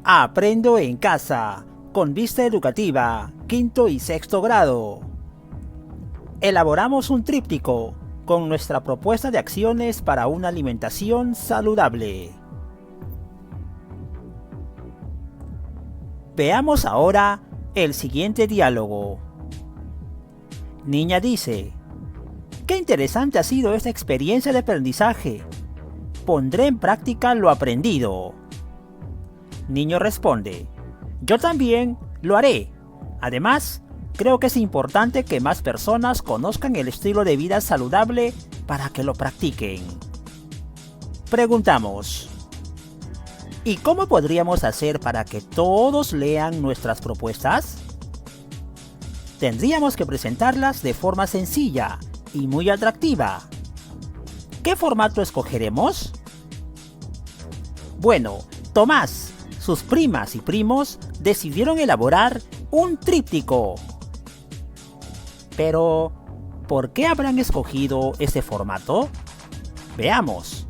Aprendo en casa, con vista educativa, quinto y sexto grado. Elaboramos un tríptico con nuestra propuesta de acciones para una alimentación saludable. Veamos ahora el siguiente diálogo. Niña dice: «Qué interesante ha sido esta experiencia de aprendizaje. Pondré en práctica lo aprendido». Niño responde: «Yo también lo haré. Además, creo que es importante que más personas conozcan el estilo de vida saludable para que lo practiquen». Preguntamos: ¿y cómo podríamos hacer para que todos lean nuestras propuestas? Tendríamos que presentarlas de forma sencilla y muy atractiva. ¿Qué formato escogeremos? Bueno, Tomás, sus primas y primos decidieron elaborar un tríptico. Pero, ¿por qué habrán escogido ese formato? Veamos.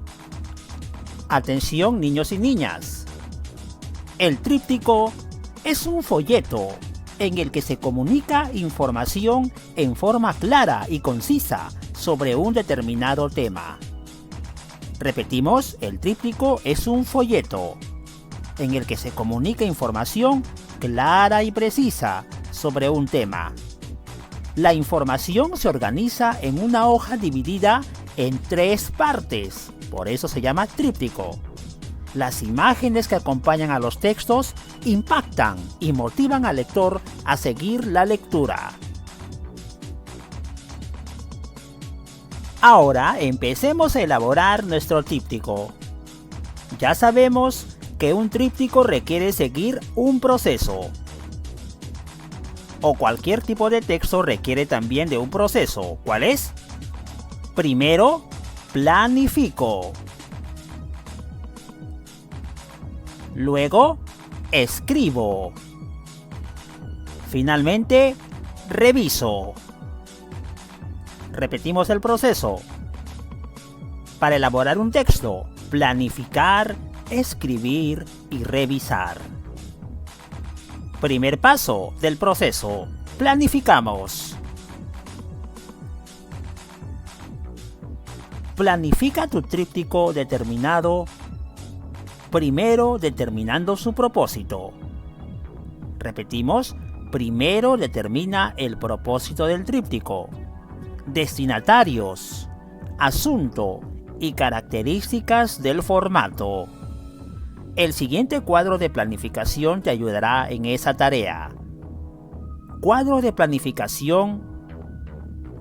Atención, niños y niñas. El tríptico es un folleto en el que se comunica información en forma clara y concisa sobre un determinado tema. Repetimos, el tríptico es un folleto en el que se comunica información clara y precisa sobre un tema. La información se organiza en una hoja dividida en 3 partes, por eso se llama tríptico. Las imágenes que acompañan a los textos impactan y motivan al lector a seguir la lectura. Ahora empecemos a elaborar nuestro tríptico. Ya sabemos que un tríptico requiere seguir un proceso. O cualquier tipo de texto requiere también de un proceso. ¿Cuál es? Primero, planifico. Luego, escribo. Finalmente, reviso. Repetimos el proceso. Para elaborar un texto, planificar, escribir y revisar. Primer paso del proceso. Planificamos. Planifica tu tríptico determinado. Primero determinando su propósito. Repetimos, primero determina el propósito del tríptico, destinatarios, asunto y características del formato. El siguiente cuadro de planificación te ayudará en esa tarea. Cuadro de planificación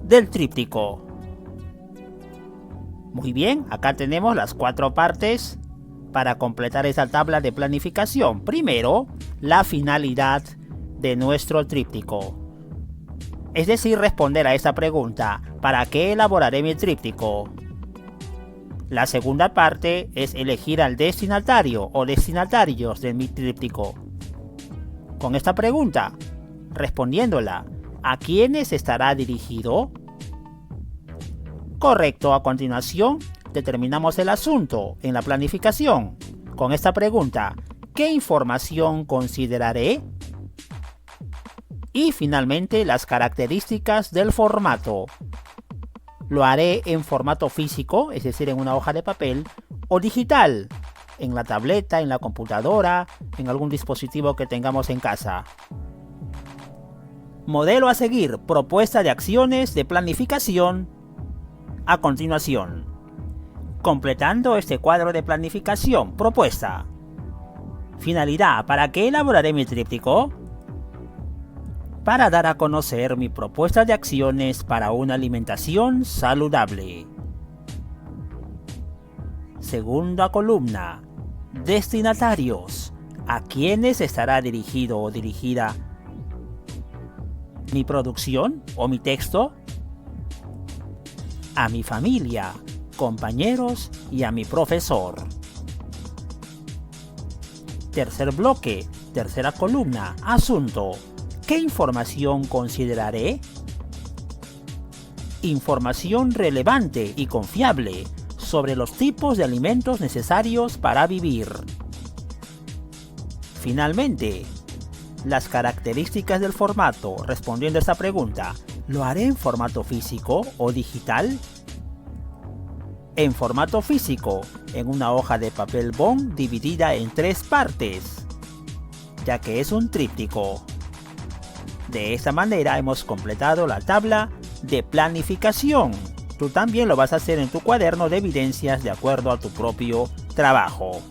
del tríptico. Muy bien, acá tenemos las 4 partes para completar esa tabla de planificación. Primero, la finalidad de nuestro tríptico. Es decir, responder a esta pregunta: ¿para qué elaboraré mi tríptico? La segunda parte es elegir al destinatario o destinatarios de mi tríptico. Con esta pregunta, respondiéndola, ¿a quiénes estará dirigido? Correcto, a continuación determinamos el asunto en la planificación. Con esta pregunta, ¿qué información consideraré? Y finalmente las características del formato. Lo haré en formato físico, es decir, en una hoja de papel, o digital, en la tableta, en la computadora, en algún dispositivo que tengamos en casa. Modelo a seguir, propuesta de acciones de planificación. A continuación, completando este cuadro de planificación, propuesta. Finalidad, ¿para qué elaboraré mi tríptico? Para dar a conocer mi propuesta de acciones para una alimentación saludable. Segunda columna, destinatarios. ¿A quiénes estará dirigido o dirigida mi producción o mi texto? A mi familia, compañeros y a mi profesor. Tercer bloque, tercera columna, asunto. ¿Qué información consideraré? Información relevante y confiable sobre los tipos de alimentos necesarios para vivir. Finalmente, las características del formato. Respondiendo a esta pregunta, ¿lo haré en formato físico o digital? En formato físico, en una hoja de papel bond dividida en 3 partes, ya que es un tríptico. De esta manera hemos completado la tabla de planificación. Tú también lo vas a hacer en tu cuaderno de evidencias de acuerdo a tu propio trabajo.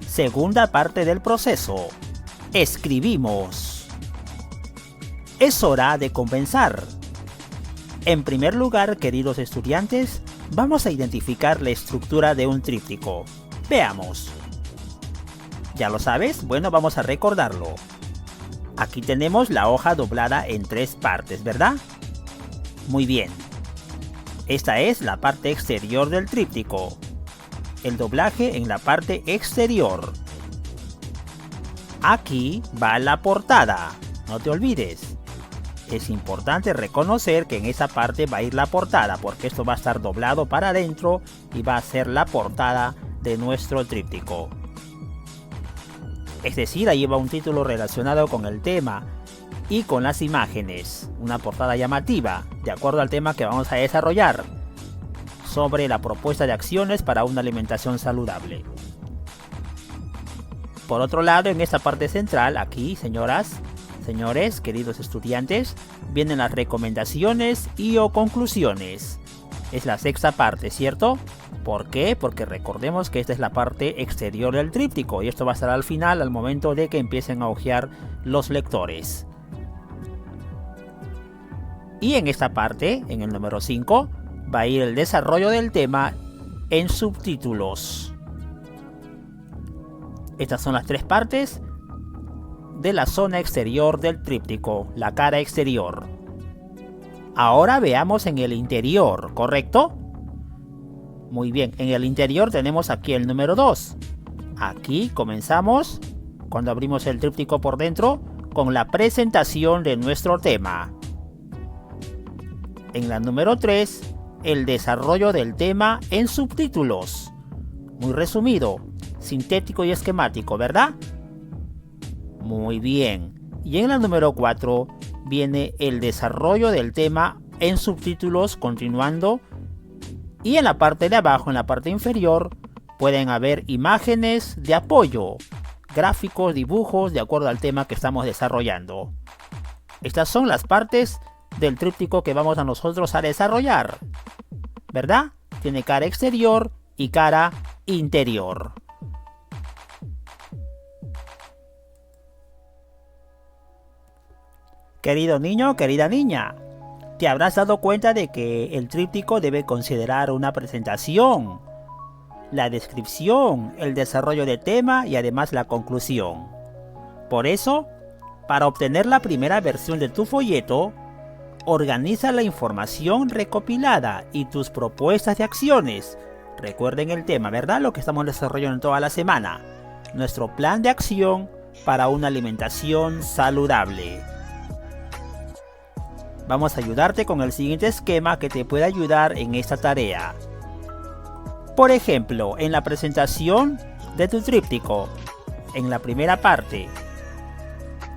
Segunda parte del proceso. Escribimos. Es hora de comenzar. En primer lugar, queridos estudiantes, vamos a identificar la estructura de un tríptico. Veamos. ¿Ya lo sabes? Bueno, vamos a recordarlo. Aquí tenemos la hoja doblada en 3 partes, ¿verdad? Muy bien. Esta es la parte exterior del tríptico. El doblaje en la parte exterior. Aquí va la portada. No te olvides. Es importante reconocer que en esa parte va a ir la portada, porque esto va a estar doblado para adentro y va a ser la portada de nuestro tríptico. Es decir, ahí va un título relacionado con el tema y con las imágenes. Una portada llamativa, de acuerdo al tema que vamos a desarrollar, sobre la propuesta de acciones para una alimentación saludable. Por otro lado, en esta parte central, aquí, señoras, señores, queridos estudiantes, vienen las recomendaciones y o conclusiones. Es la sexta parte, ¿cierto? ¿Por qué? Porque recordemos que esta es la parte exterior del tríptico y esto va a estar al final, al momento de que empiecen a hojear los lectores. Y en esta parte, en el número 5, va a ir el desarrollo del tema en subtítulos. Estas son las 3 partes de la zona exterior del tríptico, la cara exterior. Ahora veamos en el interior, ¿correcto? Muy bien, en el interior tenemos aquí el número 2. Aquí comenzamos, cuando abrimos el tríptico por dentro, con la presentación de nuestro tema. En la número 3, el desarrollo del tema en subtítulos. Muy resumido, sintético y esquemático, ¿verdad? Muy bien. Y en la número 4 viene el desarrollo del tema en subtítulos continuando. Y en la parte de abajo, en la parte inferior, pueden haber imágenes de apoyo, gráficos, dibujos, de acuerdo al tema que estamos desarrollando. Estas son las partes del tríptico que vamos a nosotros a desarrollar, ¿verdad? Tiene cara exterior y cara interior. Querido niño, querida niña, te habrás dado cuenta de que el tríptico debe considerar una presentación, la descripción, el desarrollo de tema y además la conclusión. Por eso, para obtener la primera versión de tu folleto, organiza la información recopilada y tus propuestas de acciones. Recuerden el tema, ¿verdad? Lo que estamos desarrollando toda la semana. Nuestro plan de acción para una alimentación saludable. Vamos a ayudarte con el siguiente esquema que te puede ayudar en esta tarea. Por ejemplo, en la presentación de tu tríptico, en la primera parte,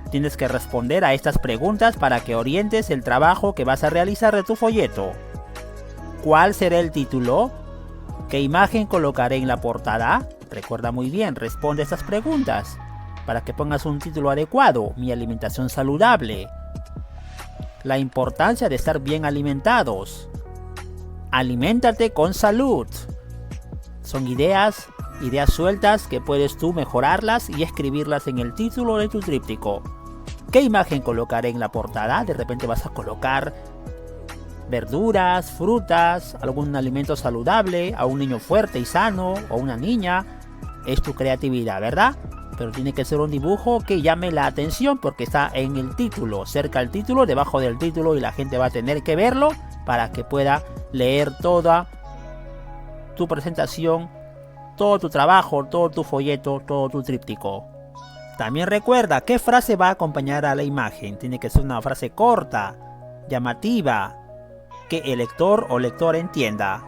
tienes que responder a estas preguntas para que orientes el trabajo que vas a realizar de tu folleto. ¿Cuál será el título? ¿Qué imagen colocaré en la portada? Recuerda muy bien, responde estas preguntas para que pongas un título adecuado. Mi alimentación saludable. La importancia de estar bien alimentados. Aliméntate con salud. Son ideas sueltas que puedes tú mejorarlas y escribirlas en el título de tu tríptico. ¿Qué imagen colocaré en la portada? De repente vas a colocar verduras, frutas, algún alimento saludable, a un niño fuerte y sano o una niña. Es tu creatividad, ¿verdad? Pero tiene que ser un dibujo que llame la atención porque está en el título, cerca del título, debajo del título, y la gente va a tener que verlo para que pueda leer toda tu presentación, todo tu trabajo, todo tu folleto, todo tu tríptico. También recuerda qué frase va a acompañar a la imagen. Tiene que ser una frase corta, llamativa, que el lector o lectora entienda.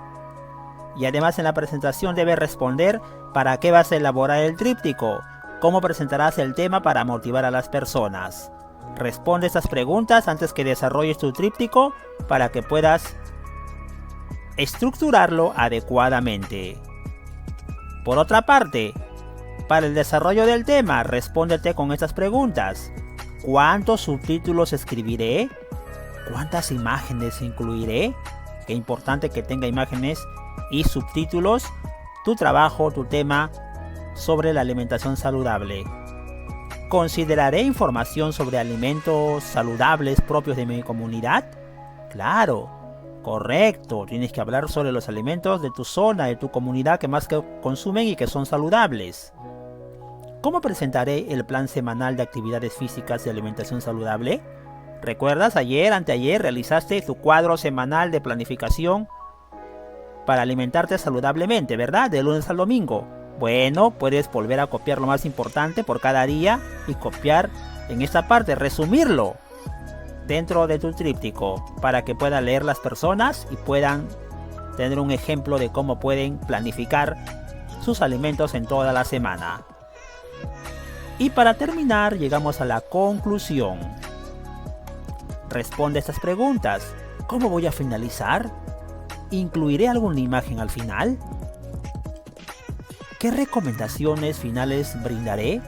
Y además en la presentación debes responder para qué vas a elaborar el tríptico, cómo presentarás el tema para motivar a las personas. Responde estas preguntas antes que desarrolles tu tríptico para que puedas estructurarlo adecuadamente. Por otra parte, para el desarrollo del tema, respóndete con estas preguntas. ¿Cuántos subtítulos escribiré? ¿Cuántas imágenes incluiré? Qué importante que tenga imágenes y subtítulos tu trabajo, tu tema sobre la alimentación saludable. ¿Consideraré información sobre alimentos saludables propios de mi comunidad? Claro, correcto. Tienes que hablar sobre los alimentos de tu zona, de tu comunidad que más consumen y que son saludables. ¿Cómo presentaré el plan semanal de actividades físicas y alimentación saludable? ¿Recuerdas? Anteayer realizaste tu cuadro semanal de planificación para alimentarte saludablemente, ¿verdad? De lunes al domingo. Bueno, puedes volver a copiar lo más importante por cada día y copiar en esta parte, resumirlo dentro de tu tríptico para que puedan leer las personas y puedan tener un ejemplo de cómo pueden planificar sus alimentos en toda la semana. Y para terminar, llegamos a la conclusión. Responde estas preguntas. ¿Cómo voy a finalizar? ¿Incluiré alguna imagen al final? ¿Qué recomendaciones finales brindaré?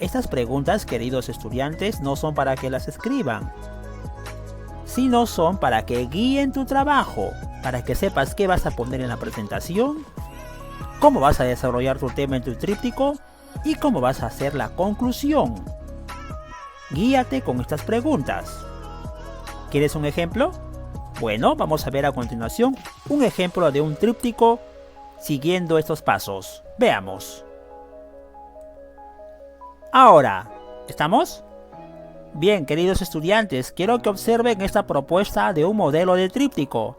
Estas preguntas, queridos estudiantes, no son para que las escriban, sino son para que guíen tu trabajo, para que sepas qué vas a poner en la presentación, cómo vas a desarrollar tu tema en tu tríptico y cómo vas a hacer la conclusión. Guíate con estas preguntas. ¿Quieres un ejemplo? Bueno, vamos a ver a continuación un ejemplo de un tríptico siguiendo estos pasos. Veamos. Ahora, ¿estamos? Bien, queridos estudiantes, quiero que observen esta propuesta de un modelo de tríptico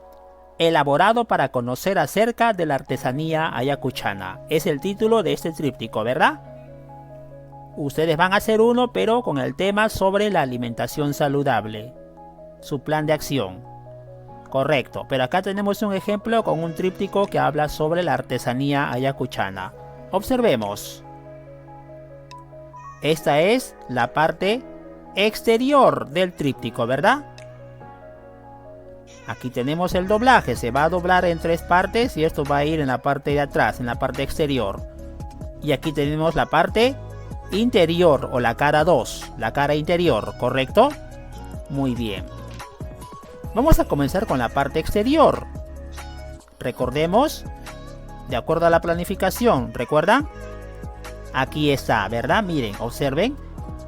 elaborado para conocer acerca de la artesanía ayacuchana. Es el título de este tríptico, ¿verdad? Ustedes van a hacer uno, pero con el tema sobre la alimentación saludable. Su plan de acción. Correcto, pero acá tenemos un ejemplo con un tríptico que habla sobre la artesanía ayacuchana. Observemos. Esta es la parte exterior del tríptico, ¿verdad? Aquí tenemos el doblaje, se va a doblar en 3 partes y esto va a ir en la parte de atrás, en la parte exterior. Y aquí tenemos la parte interior o la cara 2, la cara interior, ¿correcto? Muy bien. Vamos a comenzar con la parte exterior. Recordemos, de acuerdo a la planificación, ¿recuerdan? Aquí está, ¿verdad? Miren, observen.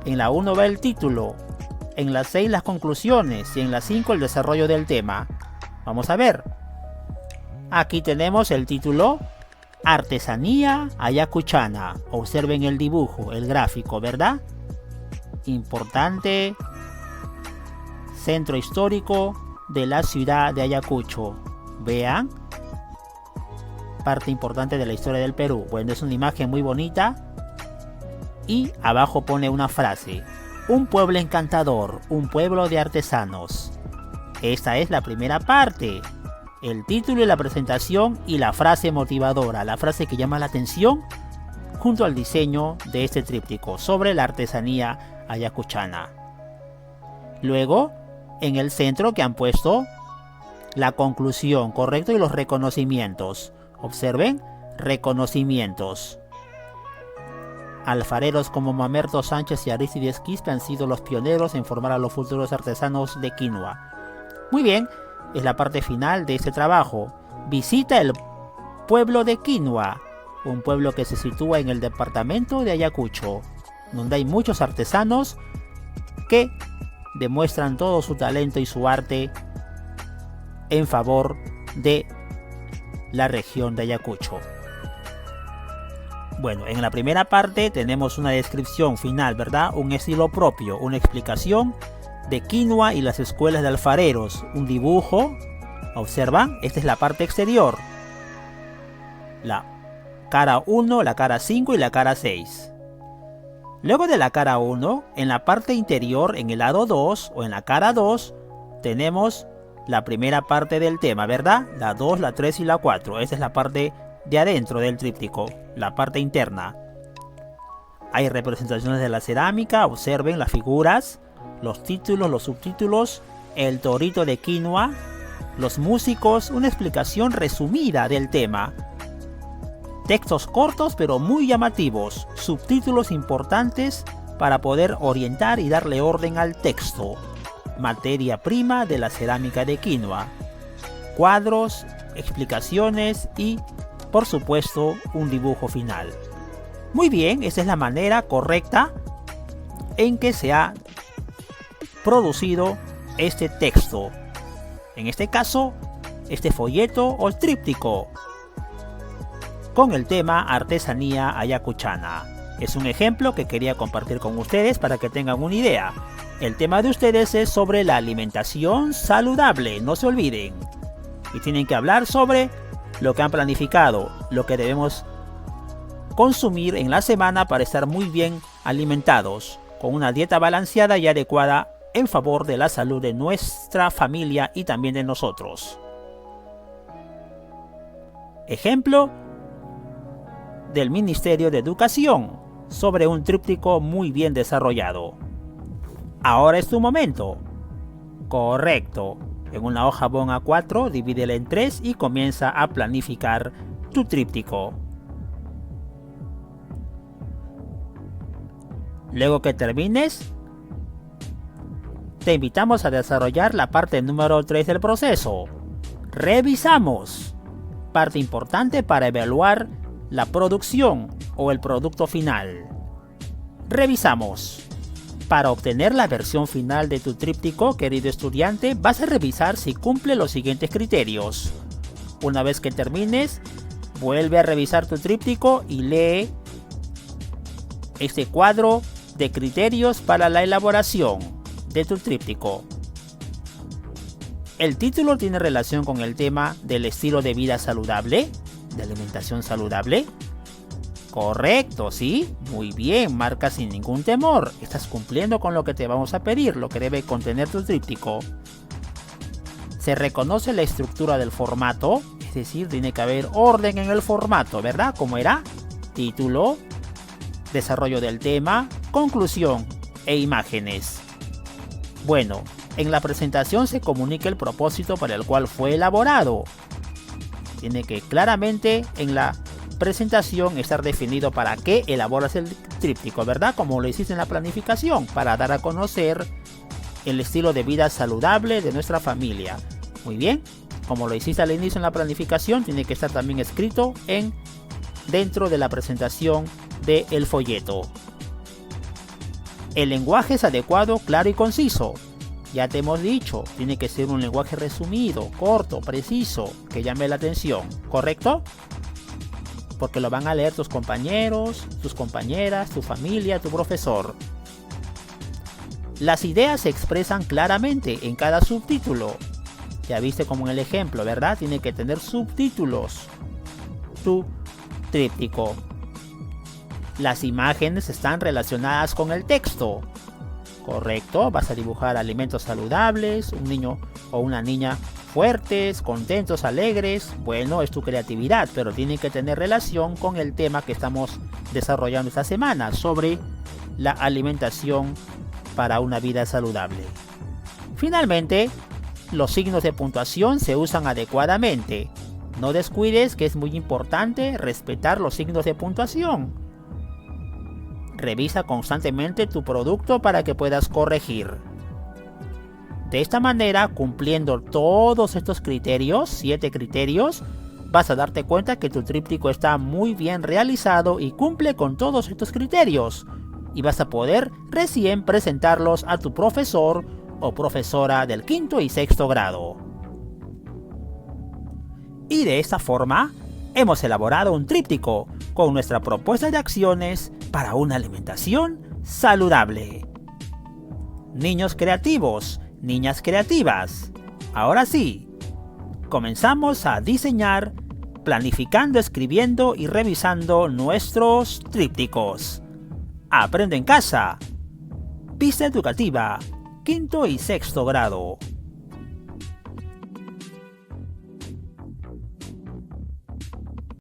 En la 1 va el título, en la 6 las conclusiones y en la 5 el desarrollo del tema. Vamos a ver. Aquí tenemos el título Artesanía ayacuchana. Observen el dibujo, el gráfico, ¿verdad? Importante centro histórico de la ciudad de Ayacucho. Vean. Parte importante de la historia del Perú. Bueno, es una imagen muy bonita. Y abajo pone una frase. Un pueblo encantador, un pueblo de artesanos. Esta es la primera parte. El título y la presentación y la frase motivadora, la frase que llama la atención junto al diseño de este tríptico sobre la artesanía ayacuchana. Luego, en el centro que han puesto la conclusión, correcto, y los reconocimientos. Observen, reconocimientos. Alfareros como Mamerto Sánchez y Arístides Quispe han sido los pioneros en formar a los futuros artesanos de quinoa. Muy bien, es la parte final de este trabajo. Visita el pueblo de Quinoa, un pueblo que se sitúa en el departamento de Ayacucho, donde hay muchos artesanos que demuestran todo su talento y su arte en favor de la región de Ayacucho. Bueno, en la primera parte tenemos una descripción final, ¿verdad? Un estilo propio, una explicación de quinoa y las escuelas de alfareros, un dibujo. Observan, esta es la parte exterior. La cara 1, la cara 5 y la cara 6. Luego de la cara 1, en la parte interior, en el lado 2 o en la cara 2, tenemos la primera parte del tema, ¿verdad? La 2, la 3 y la 4. Esa es la parte de adentro del tríptico, la parte interna. Hay representaciones de la cerámica, observen las figuras, los títulos, los subtítulos, el torito de quinoa, los músicos, una explicación resumida del tema. Textos cortos pero muy llamativos, subtítulos importantes para poder orientar y darle orden al texto. Materia prima de la cerámica de quinoa. Cuadros, explicaciones y, por supuesto, un dibujo final. Muy bien, esa es la manera correcta en que se ha producido este texto. En este caso, este folleto o tríptico con el tema Artesanía Ayacuchana. Es un ejemplo que quería compartir con ustedes para que tengan una idea. El tema de ustedes es sobre la alimentación saludable, no se olviden. Y tienen que hablar sobre lo que han planificado, lo que debemos consumir en la semana para estar muy bien alimentados, con una dieta balanceada y adecuada en favor de la salud de nuestra familia y también de nosotros. Ejemplo del Ministerio de Educación sobre un tríptico muy bien desarrollado. Ahora es tu momento. Correcto. En una hoja bond A4, divídela en 3 y comienza a planificar tu tríptico. Luego que termines, te invitamos a desarrollar la parte número 3 del proceso. Revisamos. Parte importante para evaluar la producción o el producto final. Revisamos. Para obtener la versión final de tu tríptico, querido estudiante, vas a revisar si cumple los siguientes criterios. Una vez que termines, vuelve a revisar tu tríptico y lee este cuadro de criterios para la elaboración de tu tríptico. El título tiene relación con el tema del estilo de vida saludable, de alimentación saludable. Correcto, ¿sí? Muy bien, marca sin ningún temor. Estás cumpliendo con lo que te vamos a pedir, lo que debe contener tu tríptico. Se reconoce la estructura del formato, es decir, tiene que haber orden en el formato, ¿verdad? Como era título, desarrollo del tema, conclusión e imágenes. Bueno, en la presentación se comunica el propósito para el cual fue elaborado. Tiene que claramente en la presentación estar definido para qué elaboras el tríptico, ¿verdad? Como lo hiciste en la planificación, para dar a conocer el estilo de vida saludable de nuestra familia. Muy bien, como lo hiciste al inicio en la planificación, tiene que estar también escrito dentro de la presentación del folleto. El lenguaje es adecuado, claro y conciso. Ya te hemos dicho, tiene que ser un lenguaje resumido, corto, preciso, que llame la atención, ¿correcto? Porque lo van a leer tus compañeros, tus compañeras, tu familia, tu profesor. Las ideas se expresan claramente en cada subtítulo. Ya viste como en el ejemplo, ¿verdad? Tiene que tener subtítulos. Tu tríptico. Las imágenes están relacionadas con el texto. Correcto, vas a dibujar alimentos saludables, un niño o una niña fuertes, contentos, alegres. Bueno, es tu creatividad, pero tiene que tener relación con el tema que estamos desarrollando esta semana sobre la alimentación para una vida saludable. Finalmente, los signos de puntuación se usan adecuadamente. No descuides que es muy importante respetar los signos de puntuación. Revisa constantemente tu producto para que puedas corregir. De esta manera, cumpliendo todos estos criterios, 7 criterios, vas a darte cuenta que tu tríptico está muy bien realizado y cumple con todos estos criterios. Y vas a poder recién presentarlos a tu profesor o profesora del quinto y sexto grado. Y de esta forma, hemos elaborado un tríptico con nuestra propuesta de acciones para una alimentación saludable. Niños creativos, niñas creativas. Ahora sí, comenzamos a diseñar, planificando, escribiendo y revisando nuestros trípticos. Aprende en casa. Pista educativa, quinto y sexto grado.